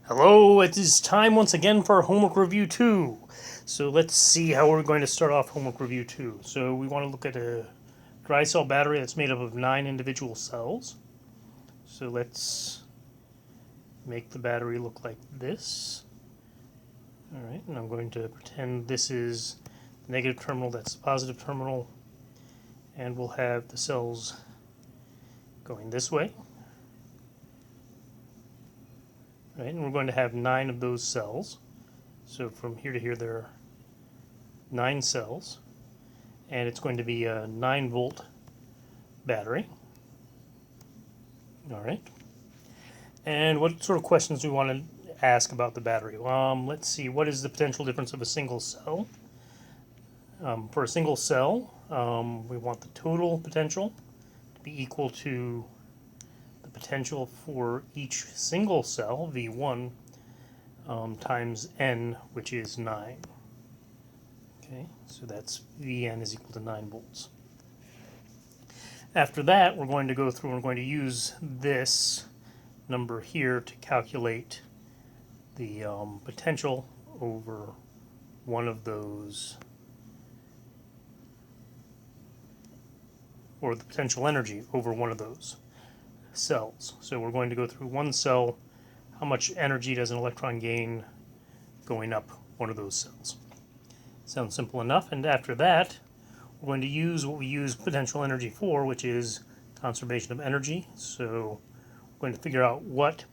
Hello, it is time once again for homework review 2. So let's see how we're going to start off homework review 2. So we want to look at a dry cell battery that's made up of 9 individual cells. So let's make the battery look like this. Alright, and I'm going to pretend this is the negative terminal, that's the positive terminal, and we'll have the cells going this way. Right, and we're going to have 9 of those cells. So from here to here there are 9 cells, and it's going to be a 9-volt battery. All right. And what sort of questions do we want to ask about the battery? Let's see. What is the potential difference of a single cell? For a single cell, we want the total potential to be equal to the potential for each single cell, V1, times N, which is 9. Okay, so that's Vn is equal to 9 volts. After that, we're going to go through and we're going to use this number here to calculate the potential over one of those, or the potential energy over one of those cells. So we're going to go through one cell, how much energy does an electron gain going up one of those cells. Sounds simple enough. And after that, we're going to use what we use potential energy for, which is conservation of energy. So we're going to figure out what,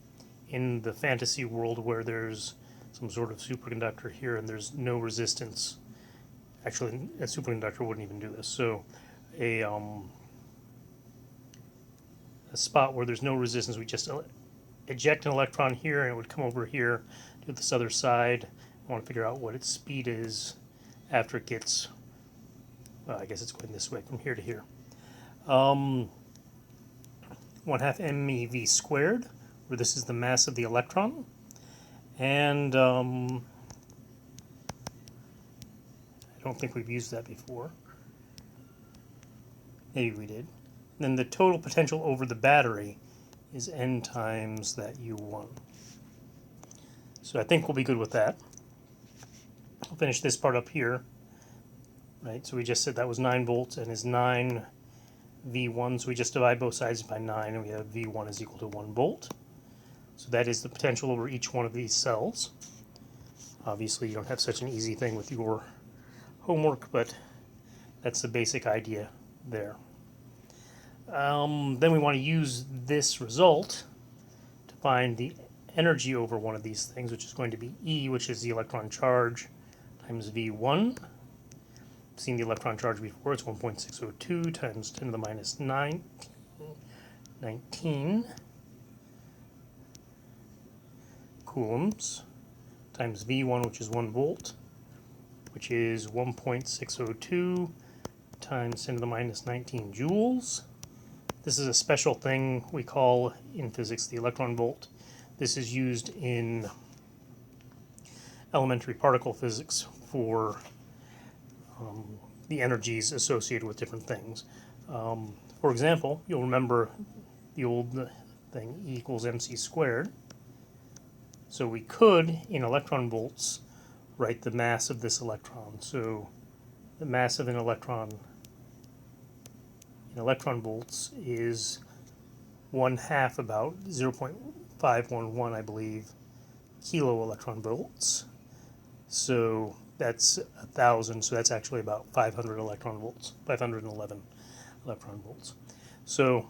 in the fantasy world where there's some sort of superconductor here and there's no resistance. Actually, a superconductor wouldn't even do this. So a spot where there's no resistance, we just eject an electron here and it would come over here to this other side. I want to figure out what its speed is after it gets, I guess it's going this way from here to here. 1/2 MeV squared, where this is the mass of the electron. And I don't think we've used that before. Maybe we did. Then the total potential over the battery is N times that U1. So I think we'll be good with that. I'll finish this part up here. Right, so we just said that was 9 volts and is 9 V1, so we just divide both sides by 9 and we have V1 is equal to 1 volt. So that is the potential over each one of these cells. Obviously you don't have such an easy thing with your homework, but that's the basic idea there. Then we want to use this result to find the energy over one of these things, which is going to be E, which is the electron charge, times V1. Seen the electron charge before, it's 1.602 times 10 to the minus 19 coulombs times V1, which is 1 volt, which is 1.602 times 10 to the minus 19 joules. This is a special thing we call in physics the electron volt. This is used in elementary particle physics for the energies associated with different things. For example, you'll remember the old thing, E equals mc squared. So we could, in electron volts, write the mass of this electron. So the mass of an electron in electron volts is 1/2, about 0.511, I believe, kilo electron volts. So that's 1,000, so that's actually about 500 electron volts, 511 electron volts. So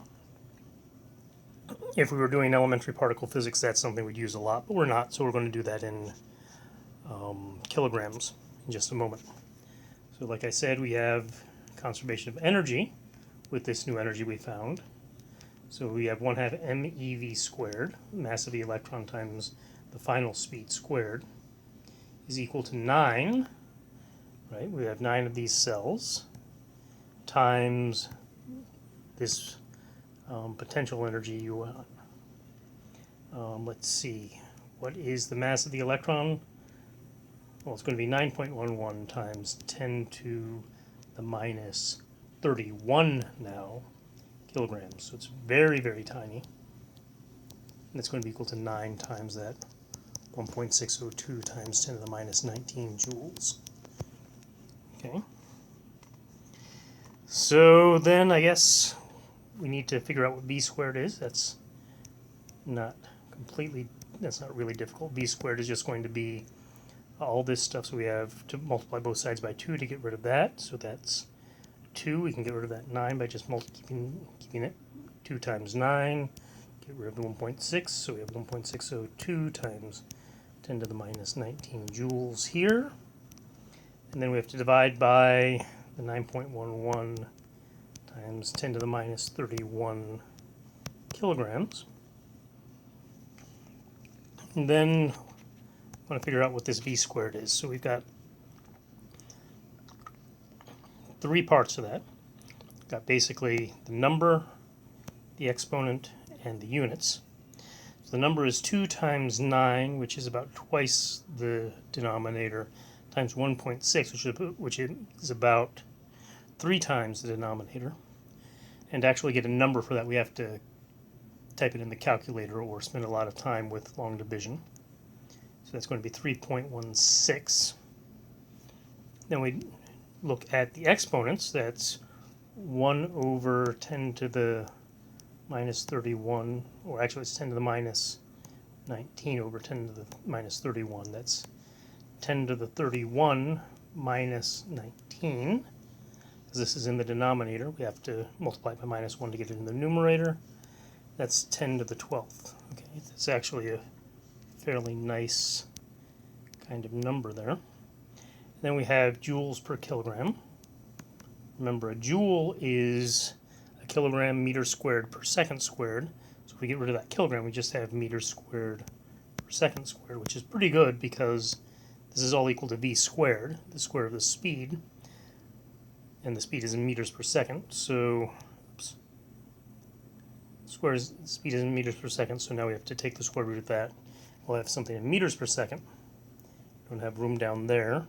if we were doing elementary particle physics, that's something we'd use a lot, but we're not, so we're going to do that in kilograms in just a moment. So like I said, we have conservation of energy with this new energy we found. So we have 1/2 MeV squared, mass of the electron times the final speed squared, is equal to 9, right? We have 9 of these cells times this potential energy U1. Let's see, what is the mass of the electron? Well, it's going to be 9.11 times 10 to the minus 31 now kilograms. So it's very, very tiny. And it's going to be equal to 9 times that 1.602 times 10 to the minus 19 joules. Okay. So then I guess we need to figure out what v squared is. That's not really difficult. V squared is just going to be all this stuff. So we have to multiply both sides by 2 to get rid of that. So that's 2. We can get rid of that 9 by just keeping it. 2 times 9. Get rid of the 1.6. So we have 1.602 times 10 to the minus 19 joules here. And then we have to divide by the 9.11 times 10 to the minus 31 kilograms. And then I want to figure out what this v squared is. So we've got 3 parts of that. We've got basically the number, the exponent, and the units. So the number is 2 times 9, which is about twice the denominator, times 1.6, which is about 3 times the denominator. And to actually get a number for that, we have to type it in the calculator or spend a lot of time with long division. So that's going to be 3.16. Then we look at the exponents. That's 1 over 10 to the minus 31, or actually it's 10 to the minus 19 over 10 to the minus 31. That's 10 to the 31 minus 19. Because this is in the denominator, we have to multiply by minus 1 to get it in the numerator. That's 10 to the 12th. Okay, that's actually a fairly nice kind of number there. Then we have joules per kilogram. Remember, a joule is a kilogram meter squared per second squared. So if we get rid of that kilogram, we just have meters squared per second squared, which is pretty good because this is all equal to v squared, the square of the speed. And the speed is in meters per second. So, speed is in meters per second, so now we have to take the square root of that. We'll have something in meters per second. Don't have room down there.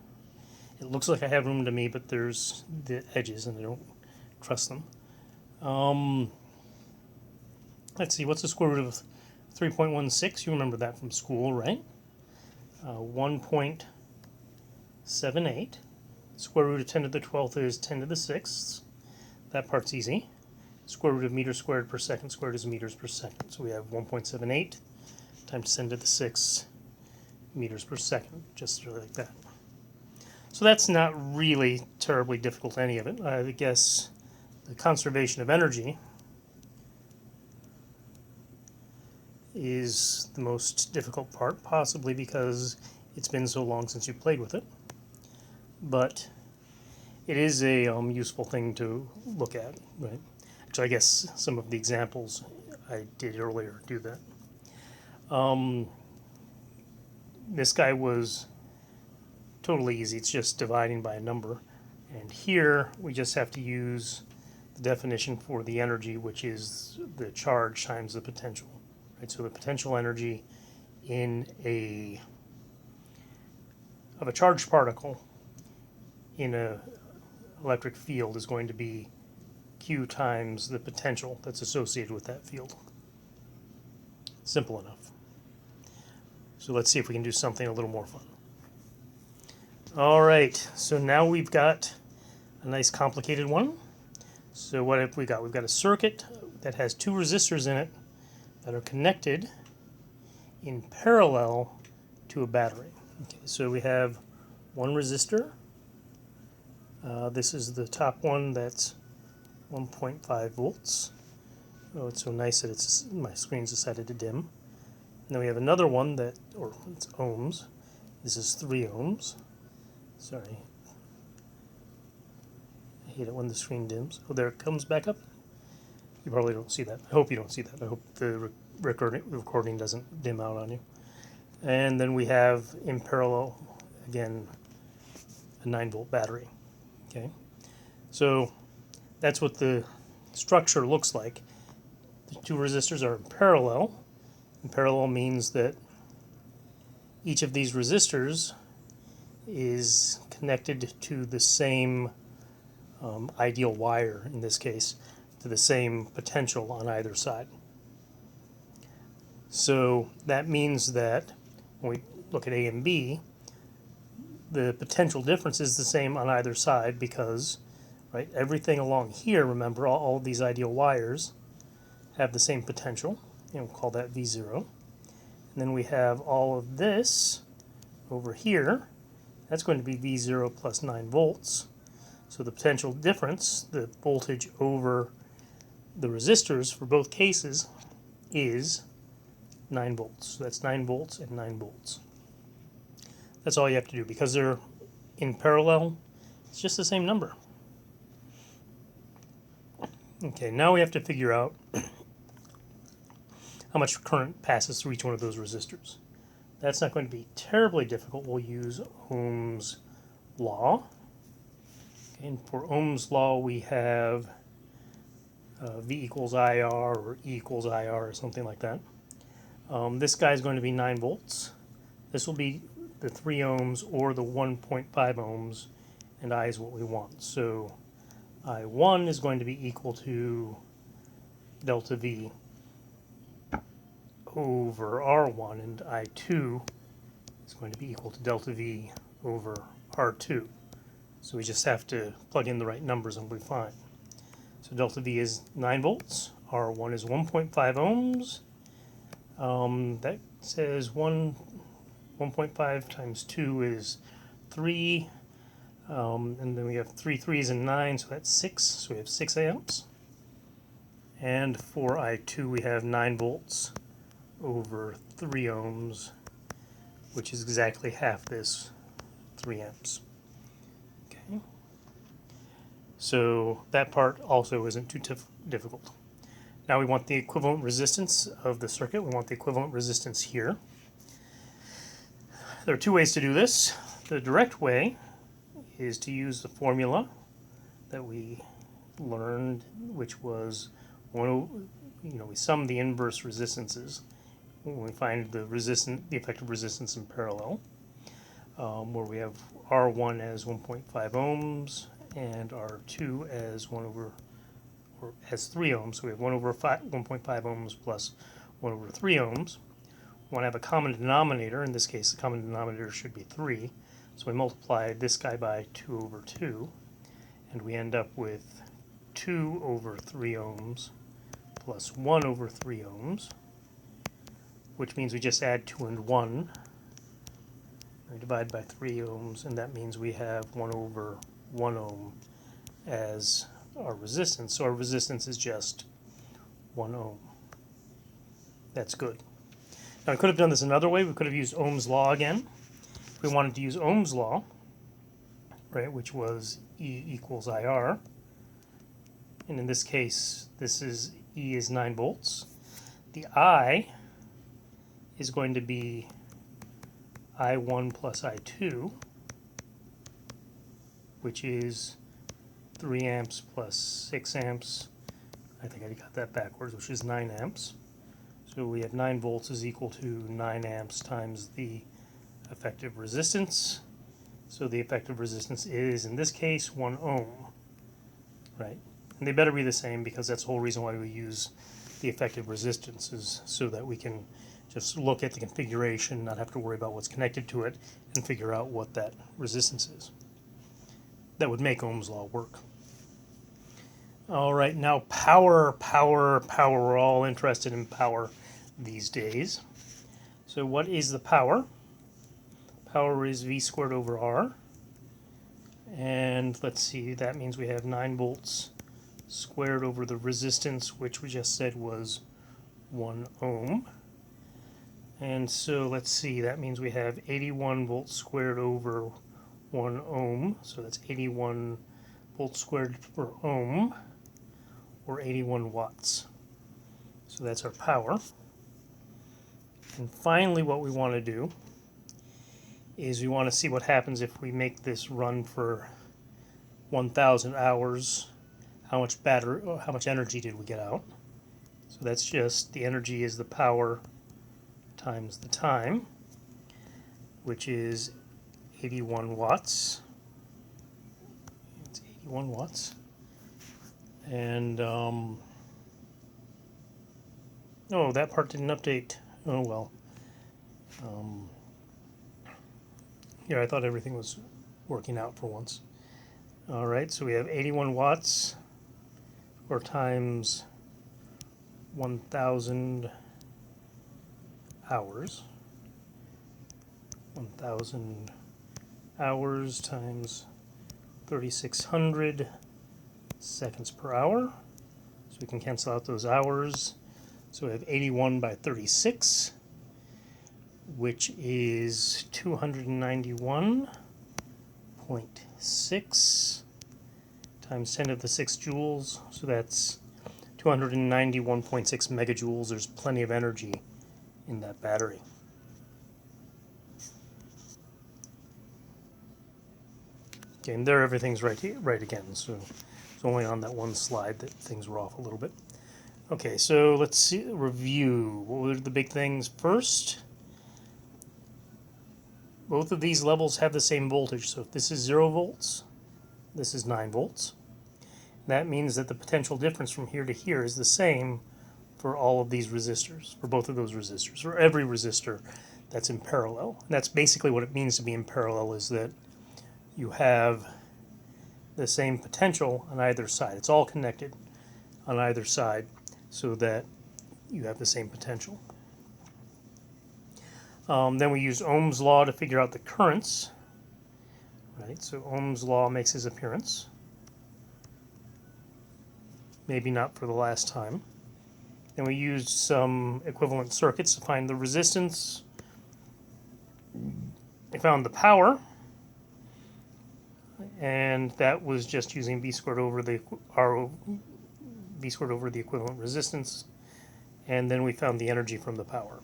It looks like I have room to me, but there's the edges, and I don't trust them. Let's see, what's the square root of 3.16? You remember that from school, right? 1.78. Square root of 10 to the 12th is 10 to the 6th. That part's easy. Square root of meters squared per second squared is meters per second. So we have 1.78 times 10 to the 6 meters per second, just like that. So that's not really terribly difficult, any of it. I guess the conservation of energy is the most difficult part, possibly because it's been so long since you played with it. But it is a useful thing to look at, right? Actually, I guess some of the examples I did earlier do that. This guy was totally easy. It's just dividing by a number. And here, we just have to use the definition for the energy, which is the charge times the potential. Right? So the potential energy of a charged particle in an electric field is going to be Q times the potential that's associated with that field. Simple enough. So let's see if we can do something a little more fun. All right, so now we've got a nice complicated one. So what have we got? We've got a circuit that has 2 resistors in it that are connected in parallel to a battery. Okay, so we have one resistor. This is the top one, that's 1.5 volts. Oh, it's so nice that my screen's decided to dim. And then we have another one it's ohms. This is 3 ohms. Sorry. I hate it when the screen dims. Oh, there it comes back up. You probably don't see that. I hope you don't see that. I hope the recording doesn't dim out on you. And then we have in parallel, again, a 9-volt battery. Okay, so that's what the structure looks like. The 2 resistors are in parallel. In parallel means that each of these resistors is connected to the same ideal wire, in this case, to the same potential on either side. So that means that when we look at A and B, the potential difference is the same on either side because, right, everything along here, remember, all of these ideal wires have the same potential, and we'll call that V0. And then we have all of this over here, that's going to be V0 plus 9 volts. So the potential difference, the voltage over the resistors for both cases, is 9 volts. So that's 9 volts and 9 volts. That's all you have to do. Because they're in parallel, it's just the same number. Okay, now we have to figure out how much current passes through each one of those resistors. That's not going to be terribly difficult. We'll use Ohm's law. Okay, and for Ohm's law, we have V equals IR or E equals IR or something like that. This guy is going to be 9 volts. This will be the 3 ohms or the 1.5 ohms, and I is what we want. So I1 is going to be equal to delta V over R1, and I2 is going to be equal to delta V over R2. So we just have to plug in the right numbers and we'll be fine. So delta V is 9 volts, R1 is 1.5 ohms. That says 1.5 times 2 is 3, and then we have 3 3s and 9, so that's 6, so we have 6 amps. And for I2 we have 9 volts over 3 ohms, which is exactly half this 3 amps. Okay. So that part also isn't too difficult. Now we want the equivalent resistance of the circuit. We want the equivalent resistance here. There are two ways to do this. The direct way is to use the formula that we learned, which was we sum the inverse resistances when we find the effective resistance in parallel, where we have R1 as 1.5 ohms and R2 as 3 ohms. So we have 1.5 ohms plus 1 over 3 ohms. We want to have a common denominator. In this case, the common denominator should be 3. So we multiply this guy by 2 over 2, and we end up with 2 over 3 ohms plus 1 over 3 ohms, which means we just add 2 and 1. We divide by 3 ohms, and that means we have 1 over 1 ohm as our resistance. So our resistance is just 1 ohm. That's good. Now we could have done this another way. We could have used Ohm's law again. If we wanted to use Ohm's law, right, which was E equals IR, and in this case, E is 9 volts. The I is going to be I1 plus I2, which is 3 amps plus 6 amps. I think I got that backwards, which is 9 amps. So we have 9 volts is equal to 9 amps times the effective resistance. So the effective resistance is, in this case, 1 ohm, right? And they better be the same because that's the whole reason why we use the effective resistances, so that we can just look at the configuration, not have to worry about what's connected to it, and figure out what that resistance is. That would make Ohm's law work. All right, now power. We're all interested in power these days. So what is the power? Power is V squared over R. And let's see, that means we have 9 volts squared over the resistance, which we just said was 1 ohm. And so let's see, that means we have 81 volts squared over 1 ohm. So that's 81 volts squared per ohm, or 81 watts. So that's our power. And finally, what we want to do is we want to see what happens if we make this run for 1,000 hours. How much energy did we get out? So that's just the energy is the power times the time, which is 81 watts. It's 81 watts. And, oh, that part didn't update. Oh, well. Here, I thought everything was working out for once. All right, so we have 81 watts, or times 1,000 hours. 1,000 hours times 3,600 seconds per hour. So we can cancel out those hours. So we have 81 by 36, which is 291.6 times 10 to the 6 joules. So that's 291.6 megajoules. There's plenty of energy in that battery. Okay, and there everything's right here, right again. So it's only on that one slide that things were off a little bit. Okay, so let's see, review. What were the big things? First, both of these levels have the same voltage. So if this is 0 volts, this is 9 volts. That means that the potential difference from here to here is the same for all of these resistors, for both of those resistors, for every resistor that's in parallel. And that's basically what it means to be in parallel, is that you have the same potential on either side. It's all connected on either side so that you have the same potential. Then we used Ohm's law to figure out the currents. Right, so Ohm's law makes his appearance. Maybe not for the last time. Then we used some equivalent circuits to find the resistance. We found the power, and that was just using V squared over the V squared over the equivalent resistance. And then we found the energy from the power.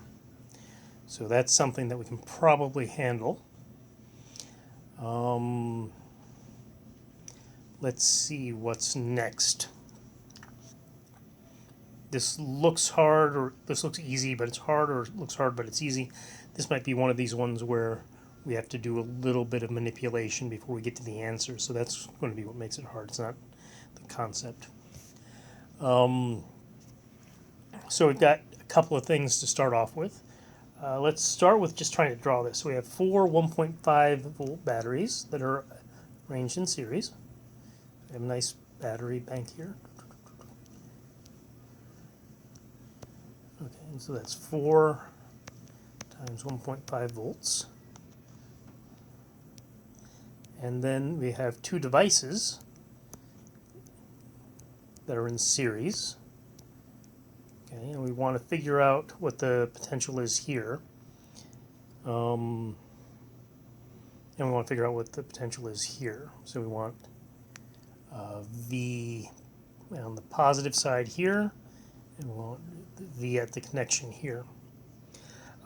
So that's something that we can probably handle. Let's see what's next. This looks hard, or this looks easy, but it's hard, or it looks hard, but it's easy. This might be one of these ones where we have to do a little bit of manipulation before we get to the answer. So that's going to be what makes it hard. It's not the concept. So we've got a couple of things to start off with. Let's start with just trying to draw this. So we have 4 1.5 volt batteries that are arranged in series. We have a nice battery bank here. Okay, and so that's 4 times 1.5 volts. And then we have 2 devices that are in series. Okay, and we want to figure out what the potential is here. And we want to figure out what the potential is here. So we want V on the positive side here, and we want V at the connection here.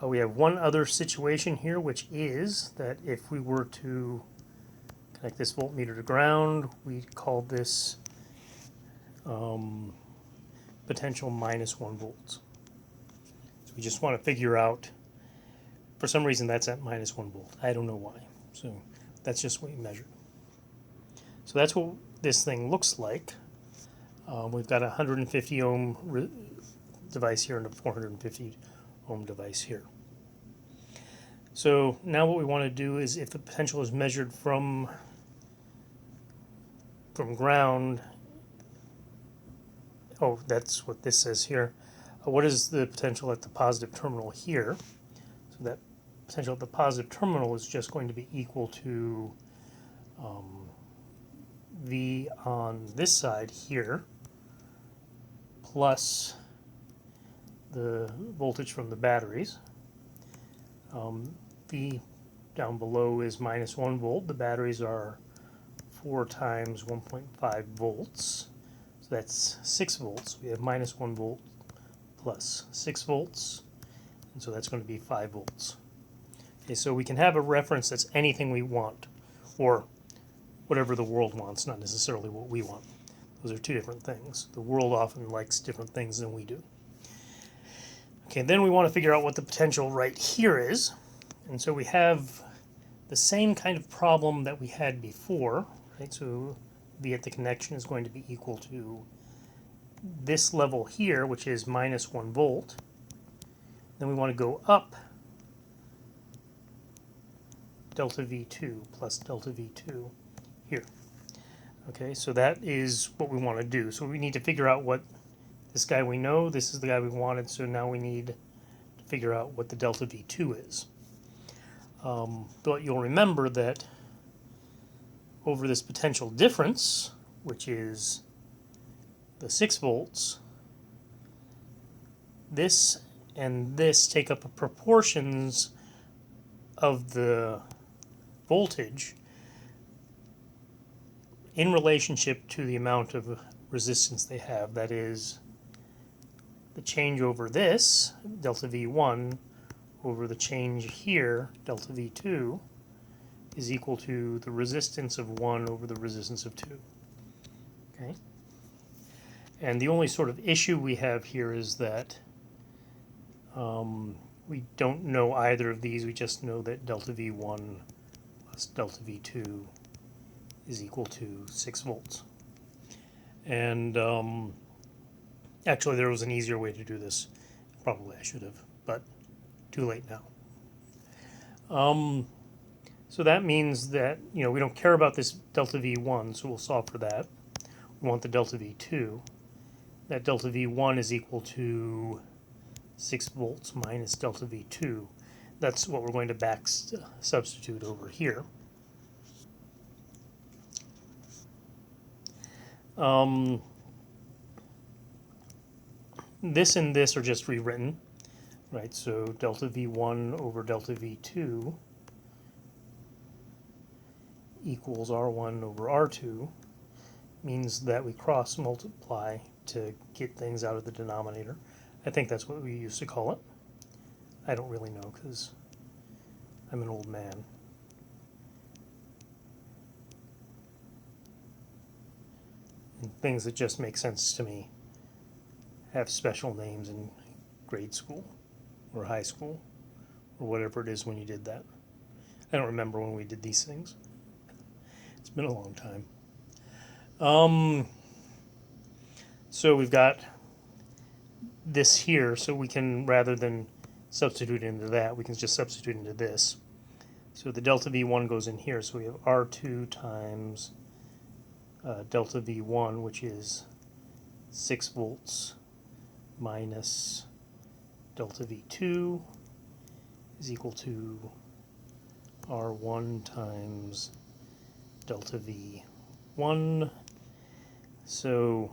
We have one other situation here, which is that if we were to connect this voltmeter to ground, we'd call this potential minus 1 volt. So we just want to figure out, for some reason that's at minus 1 volt. I don't know why. So that's just what we measured. So that's what this thing looks like. We've got a 150 ohm device here and a 450 ohm device here. So now what we want to do is, if the potential is measured from ground, oh, that's what this says here. What is the potential at the positive terminal here? So that potential at the positive terminal is just going to be equal to V on this side here plus the voltage from the batteries. V down below is minus 1 volt. The batteries are 4 times 1.5 volts. So that's 6 volts. We have minus 1 volt plus 6 volts. And so that's going to be 5 volts. Okay, so we can have a reference that's anything we want, or whatever the world wants, not necessarily what we want. Those are two different things. The world often likes different things than we do. Okay, then we want to figure out what the potential right here is. And so we have the same kind of problem that we had before, right? So V at the connection is going to be equal to this level here, which is minus 1 volt. Then we want to go up delta V2 plus delta V2 here. Okay, so that is what we want to do. So we need to figure out what this guy we know, this is the guy we wanted, so now we need to figure out what the delta V2 is. But you'll remember that over this potential difference, which is the 6 volts, this and this take up proportions of the voltage in relationship to the amount of resistance they have. That is, the change over this, delta V1, over the change here, delta V2, is equal to the resistance of 1 over the resistance of 2. Okay? And the only sort of issue we have here is that we don't know either of these. We just know that delta V1 plus delta V2 is equal to 6 volts. And actually, there was an easier way to do this. Probably I should have, but too late now. So that means that, we don't care about this delta V1, so we'll solve for that. We want the delta V2. That delta V1 is equal to 6 volts minus delta V2. That's what we're going to back substitute over here. This and this are just rewritten, right? So delta V1 over delta V2 equals R1 over R2 means that we cross multiply to get things out of the denominator. I think that's what we used to call it. I don't really know because I'm an old man. And things that just make sense to me have special names in grade school or high school or whatever it is when you did that. I don't remember when we did these things. It's been a long time. So we've got this here, so we can, rather than substitute into that, we can just substitute into this. So the delta V1 goes in here, so we have R2 times delta V1, which is 6 volts minus delta V2 is equal to R1 times delta V1. So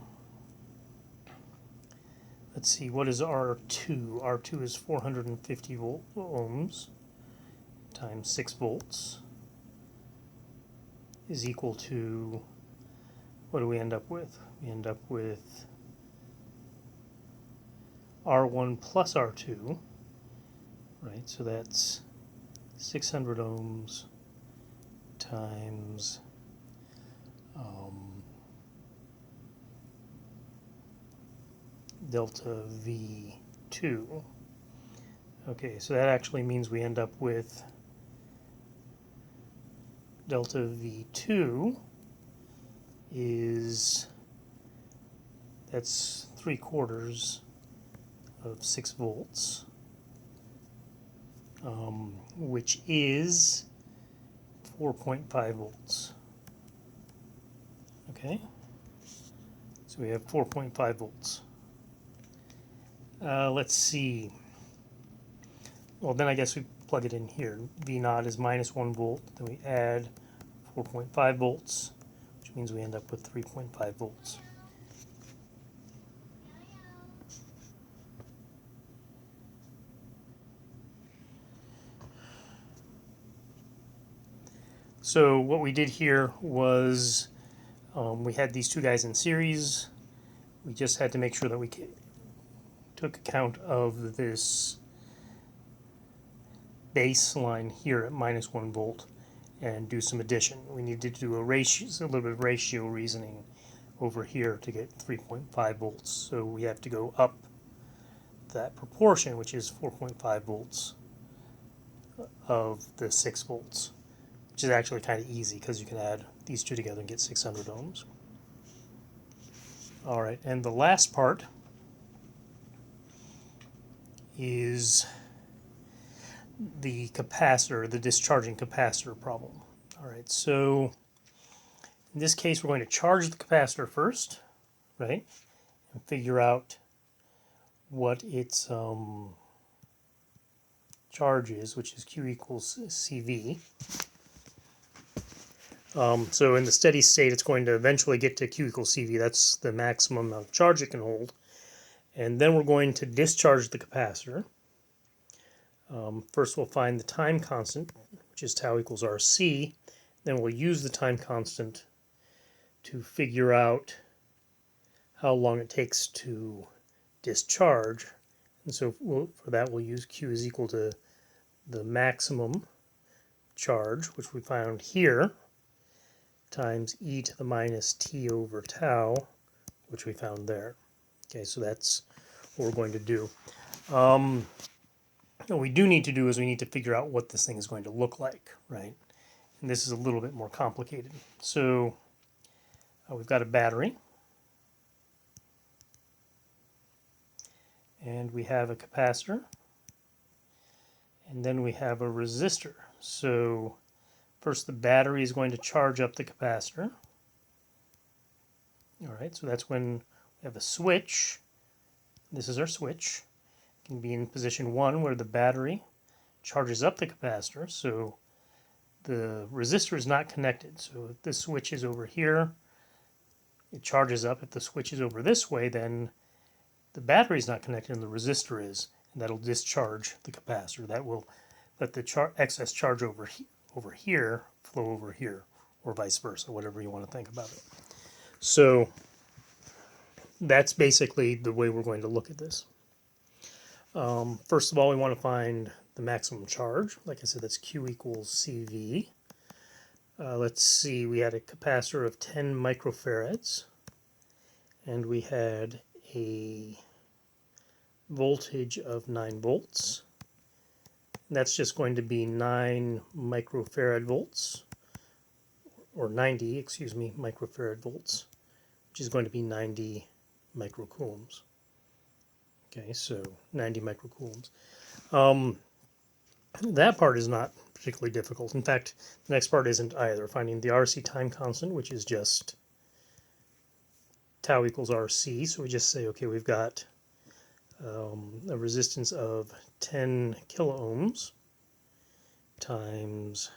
let's see, what is R2? R2 is 450 ohms times 6 volts is equal to, what do we end up with? We end up with R1 plus R2, right? So that's 600 ohms times delta V2. Okay, so that actually means we end up with delta V2 is, that's 3/4 of 6 volts, which is 4.5 volts. Okay, so we have 4.5 volts. Let's see. Well, then I guess we plug it in here. V naught is minus 1 volt. Then we add 4.5 volts, which means we end up with 3.5 volts. So what we did here was we had these two guys in series. We just had to make sure that we took account of this baseline here at minus 1 volt and do some addition. We needed to do a little bit of ratio reasoning over here to get 3.5 volts. So we have to go up that proportion, which is 4.5 volts of the 6 volts, which is actually kind of easy because you can add these two together and get 600 ohms. All right, and the last part is the capacitor, the discharging capacitor problem. All right, so in this case, we're going to charge the capacitor first, right, and figure out what its charge is, which is Q equals CV. So in the steady state, it's going to eventually get to Q equals CV. That's the maximum amount of charge it can hold. And then we're going to discharge the capacitor. First, we'll find the time constant, which is tau equals RC. Then we'll use the time constant to figure out how long it takes to discharge. And so for that, we'll use Q is equal to the maximum charge, which we found here, times e to the minus t over tau, which we found there. Okay, so that's what we're going to do. What we do need to do is we need to figure out what this thing is going to look like, right? And this is a little bit more complicated. So we've got a battery, and we have a capacitor, and then we have a resistor. So first the battery is going to charge up the capacitor. All right, so that's when we have a switch. This is our switch. It can be in position 1 where the battery charges up the capacitor. So the resistor is not connected. So if this switch is over here, it charges up. If the switch is over this way, then the battery is not connected and the resistor is, and that'll discharge the capacitor. That will let the excess charge over here flow over here, or vice versa, whatever you want to think about it. So that's basically the way we're going to look at this. First of all, we want to find the maximum charge. Like I said, that's Q equals CV. Let's see, we had a capacitor of 10 microfarads, and we had a voltage of 9 volts. And that's just going to be 9 microfarad volts, or 90, excuse me, microfarad volts, which is going to be 90 microcoulombs. Okay, so 90 microcoulombs. That part is not particularly difficult. In fact, the next part isn't either. Finding the RC time constant, which is just tau equals RC. So we just say, okay, we've got a resistance of 10 kiloohms times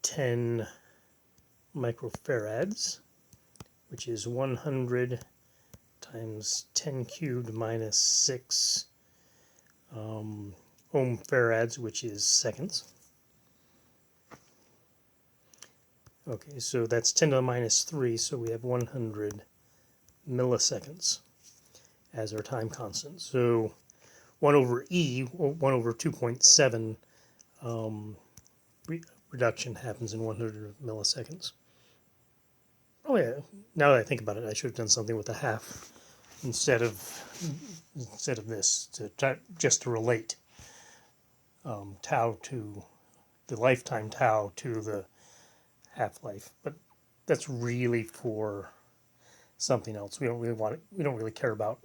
10 microfarads, which is 100 times 10 cubed minus 6 ohm farads, which is seconds. Okay, so that's 10 to the minus 3, so we have 100 milliseconds as our time constant. So 1 over E, 1 over 2.7 reduction happens in 100 milliseconds. Oh yeah, now that I think about it, I should have done something with a half instead of this, just to relate tau to the lifetime tau to the half-life. But that's really for something else. We don't really care about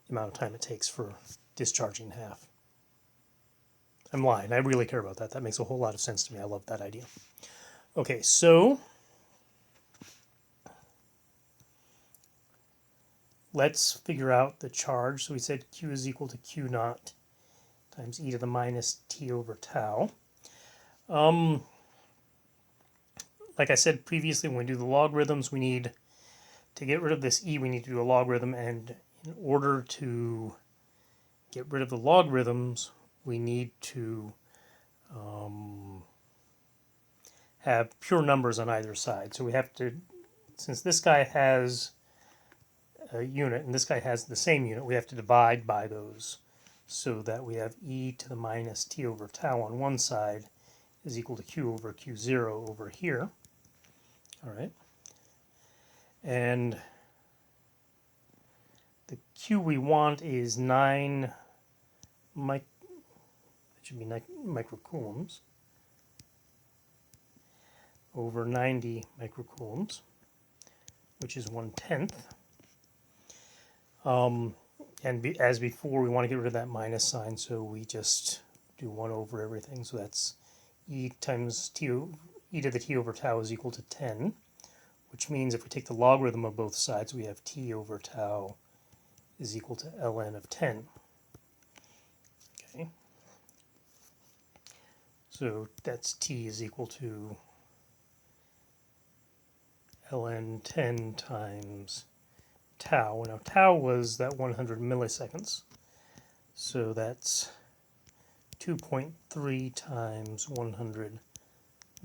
the amount of time it takes for discharging half. I'm lying. I really care about that. That makes a whole lot of sense to me. I love that idea. Okay, so let's figure out the charge. So we said Q is equal to Q naught times e to the minus t over tau. Like I said previously, when we do the logarithms, we need to get rid of this e, we need to do a logarithm, and in order to get rid of the logarithms, we need to have pure numbers on either side. So we have to, since this guy has a unit and this guy has the same unit, we have to divide by those so that we have e to the minus t over tau on one side is equal to q over q0 over here. All right. And the q we want is 9 microcoulombs over 90 microcoulombs, which is 1/10. And as before, we want to get rid of that minus sign, so we just do 1 over everything. So that's e times t, e to the t over tau is equal to 10, which means if we take the logarithm of both sides, we have t over tau is equal to ln of 10. Okay. So that's t is equal to ln 10 times tau. Now tau was that 100 milliseconds. So that's 2.3 times 100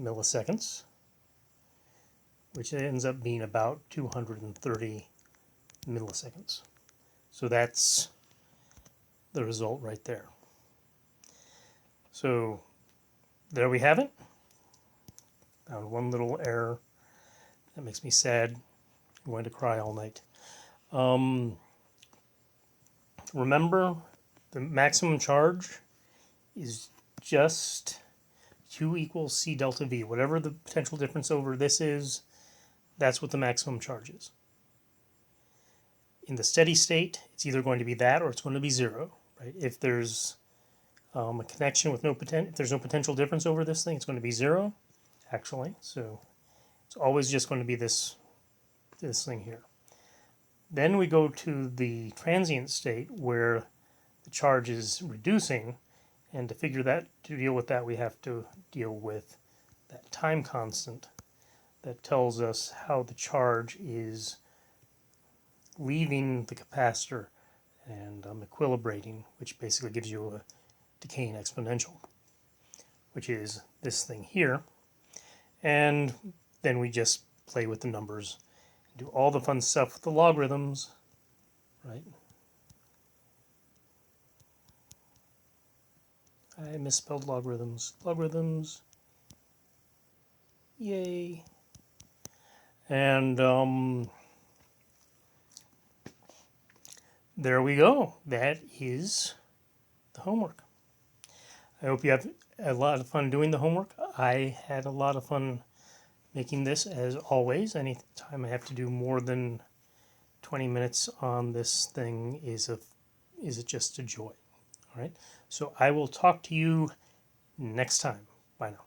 milliseconds, which ends up being about 230 milliseconds. So that's the result right there. So there we have it. Found one little error. That makes me sad. I'm going to cry all night. Remember, the maximum charge is just Q equals C delta V. Whatever the potential difference over this is, that's what the maximum charge is. In the steady state, it's either going to be that or it's going to be 0. Right? If there's a connection with if there's no potential difference over this thing, it's going to be 0, actually. So it's always just going to be this thing here. Then we go to the transient state where the charge is reducing, and to deal with that, we have to deal with that time constant that tells us how the charge is leaving the capacitor and equilibrating, which basically gives you a decaying exponential, which is this thing here. And then we just play with the numbers, do all the fun stuff with the logarithms, right? I misspelled logarithms. Logarithms. Yay. And there we go. That is the homework. I hope you have a lot of fun doing the homework. I had a lot of fun making this, as always. Anytime I have to do more than 20 minutes on this thing is just a joy. All right. So I will talk to you next time. Bye now.